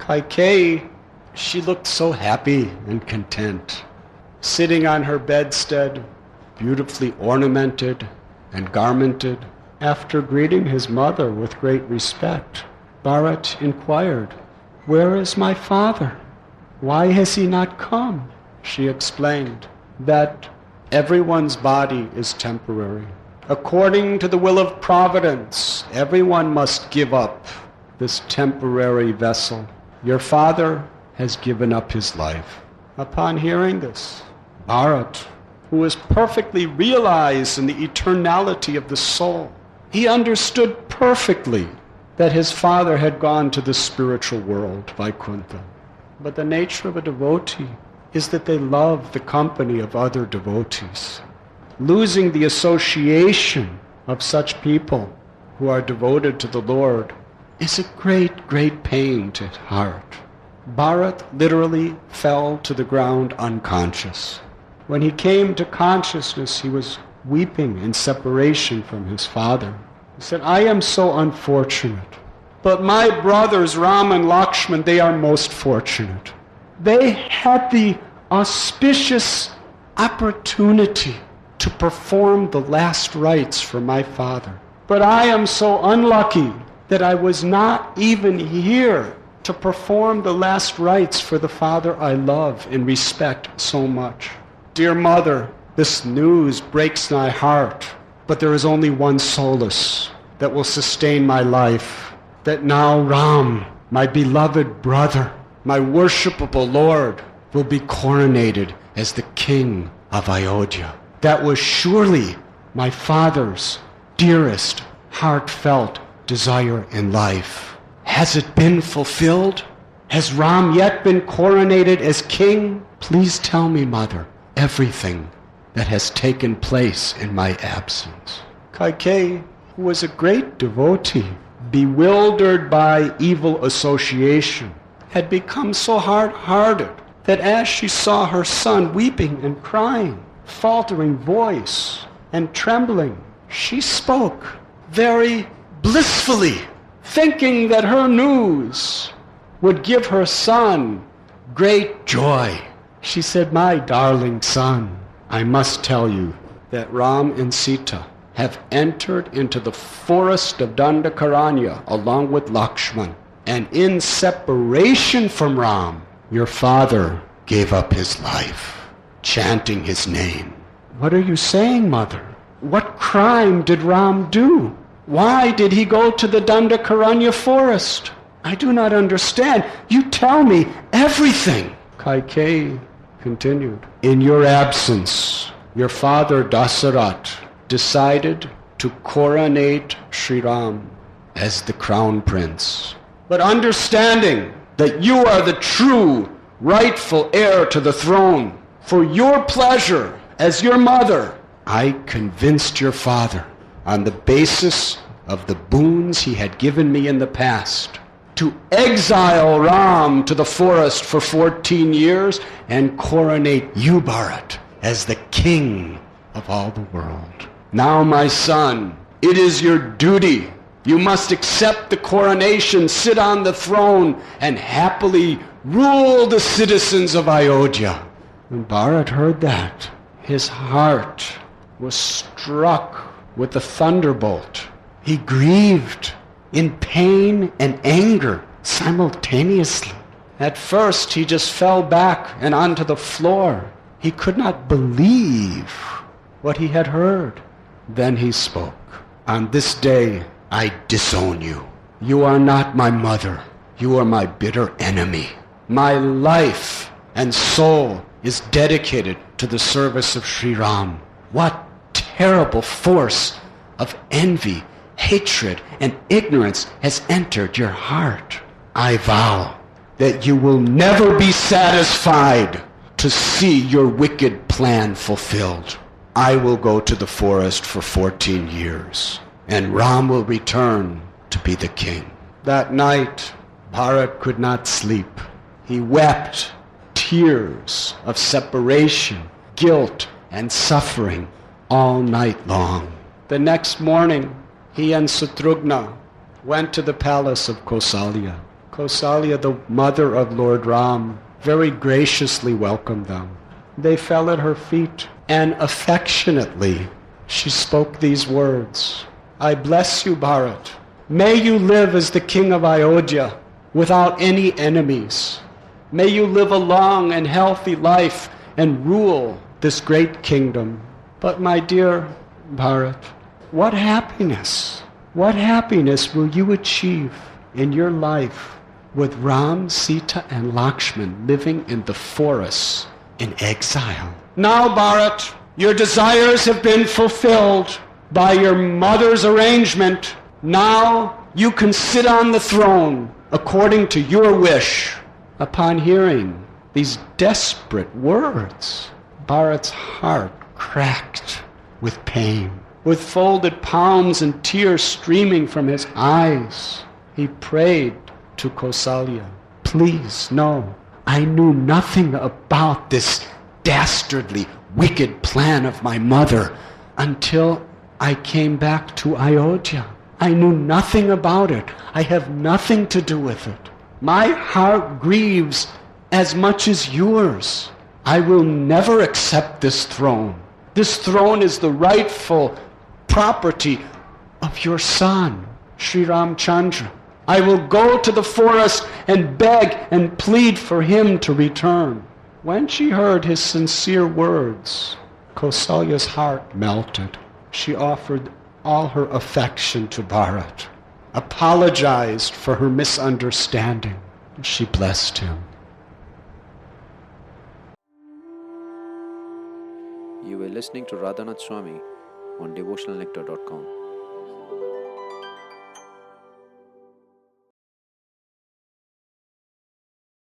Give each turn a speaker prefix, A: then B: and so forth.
A: Kaikeyi, she looked so happy and content, sitting on her bedstead, beautifully ornamented and garmented. After greeting his mother with great respect, Bharat inquired, "Where is my father? Why has he not come?" She explained that everyone's body is temporary. According to the will of providence, everyone must give up this temporary vessel. Your father has given up his life. Upon hearing this, Bharat, who was perfectly realized in the eternality of the soul, he understood perfectly that his father had gone to the spiritual world, Vaikuntha. But the nature of a devotee is that they love the company of other devotees. Losing the association of such people who are devoted to the Lord is a great, great pain to heart. Bharat literally fell to the ground unconscious. When he came to consciousness, he was weeping in separation from his father. He said, "I am so unfortunate, but my brothers Rama and Lakshmana, they are most fortunate. They had the auspicious opportunity to perform the last rites for my father. But I am so unlucky that I was not even here to perform the last rites for the father I love and respect so much. Dear mother, this news breaks my heart, but there is only one solace that will sustain my life, that now Ram, my beloved brother, my worshipable Lord, will be coronated as the king of Ayodhya. That was surely my father's dearest, heartfelt desire in life. Has it been fulfilled? Has Ram yet been coronated as king? Please tell me, mother, everything that has taken place in my absence." Kaikeyi, who was a great devotee, bewildered by evil association, had become so hard-hearted that as she saw her son weeping and crying, faltering voice and trembling, she spoke very blissfully, thinking that her news would give her son great joy. She said, "My darling son, I must tell you that Ram and Sita have entered into the forest of Dandakaranya along with Lakshman, and in separation from Ram, your father gave up his life, chanting his name." "What are you saying, mother? What crime did Ram do? Why did he go to the Dandakaranya forest? I do not understand. You tell me everything." Kaikeyi continued, "In your absence, your father Dasarat decided to coronate Sri Ram as the crown prince. But understanding that you are the true, rightful heir to the throne, for your pleasure as your mother, I convinced your father, on the basis of the boons he had given me in the past, to exile Ram to the forest for 14 years and coronate you, Bharat, as the king of all the world. Now, my son, it is your duty. You must accept the coronation, sit on the throne, and happily rule the citizens of Ayodhya." When Bharat heard that, his heart was struck with a thunderbolt. He grieved in pain and anger simultaneously. At first, he just fell back and onto the floor. He could not believe what he had heard. Then he spoke, "On this day, I disown you. You are not my mother. You are my bitter enemy. My life and soul is dedicated to the service of Sri Ram. What terrible force of envy, hatred, and ignorance has entered your heart. I vow that you will never be satisfied to see your wicked plan fulfilled. I will go to the forest for 14 years, and Ram will return to be the king." That night, Bharat could not sleep. He wept tears of separation, guilt, and suffering all night long. The next morning, he and Satrughna went to the palace of Kausalya. Kausalya, the mother of Lord Ram, very graciously welcomed them. They fell at her feet, and affectionately she spoke these words: I bless you, Bharat. May you live as the king of Ayodhya without any enemies. May you live a long and healthy life and rule this great kingdom. But my dear Bharat, what happiness will you achieve in your life with Ram, Sita and Lakshmana living in the forests in exile? Now, Bharat, your desires have been fulfilled by your mother's arrangement. Now you can sit on the throne according to your wish. Upon hearing these desperate words, Bharat's heart cracked with pain. With folded palms and tears streaming from his eyes, he prayed to Kausalya, please, no, I knew nothing about this dastardly, wicked plan of my mother until I came back to Ayodhya. I knew nothing about it. I have nothing to do with it. My heart grieves as much as yours. I will never accept this throne. This throne is the rightful property of your son, Sri Ramacandra. I will go to the forest and beg and plead for him to return. When she heard his sincere words, Kausalya's heart melted. She offered all her affection to Bharat, apologized for her misunderstanding. She blessed him.
B: You were listening to Radhanath Swami on devotionalnectar.com.